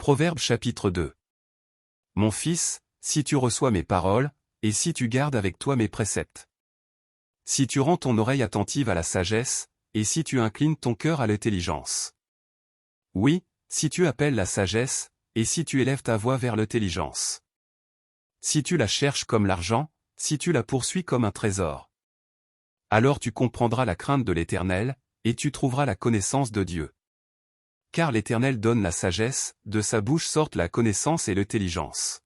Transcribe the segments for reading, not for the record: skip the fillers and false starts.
Proverbes chapitre 2. Mon fils, si tu reçois mes paroles, et si tu gardes avec toi mes préceptes. Si tu rends ton oreille attentive à la sagesse, et si tu inclines ton cœur à l'intelligence. Oui, si tu appelles la sagesse, et si tu élèves ta voix vers l'intelligence. Si tu la cherches comme l'argent, si tu la poursuis comme un trésor. Alors tu comprendras la crainte de l'Éternel, et tu trouveras la connaissance de Dieu. Car l'Éternel donne la sagesse, de sa bouche sortent la connaissance et l'intelligence.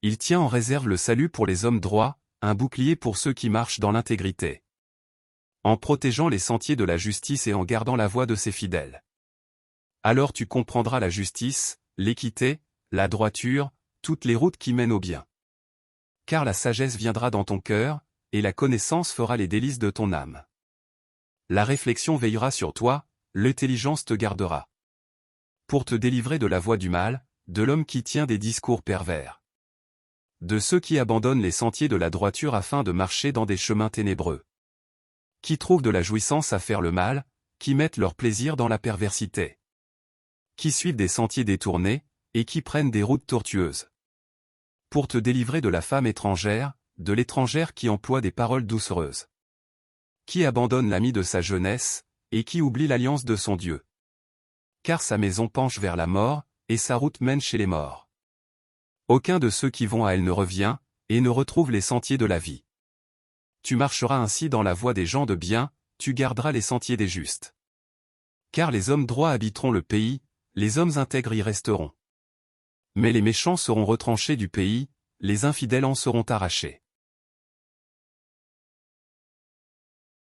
Il tient en réserve le salut pour les hommes droits, un bouclier pour ceux qui marchent dans l'intégrité. En protégeant les sentiers de la justice et en gardant la voie de ses fidèles. Alors tu comprendras la justice, l'équité, la droiture, toutes les routes qui mènent au bien. Car la sagesse viendra dans ton cœur, et la connaissance fera les délices de ton âme. La réflexion veillera sur toi, l'intelligence te gardera. Pour te délivrer de la voie du mal, de l'homme qui tient des discours pervers. De ceux qui abandonnent les sentiers de la droiture afin de marcher dans des chemins ténébreux. Qui trouvent de la jouissance à faire le mal, qui mettent leur plaisir dans la perversité. Qui suivent des sentiers détournés, et qui prennent des routes tortueuses. Pour te délivrer de la femme étrangère, de l'étrangère qui emploie des paroles doucereuses. Qui abandonne l'ami de sa jeunesse, et qui oublie l'alliance de son Dieu. Car sa maison penche vers la mort, et sa route mène chez les morts. Aucun de ceux qui vont à elle ne revient, et ne retrouve les sentiers de la vie. Tu marcheras ainsi dans la voie des gens de bien, tu garderas les sentiers des justes. Car les hommes droits habiteront le pays, les hommes intègres y resteront. Mais les méchants seront retranchés du pays, les infidèles en seront arrachés.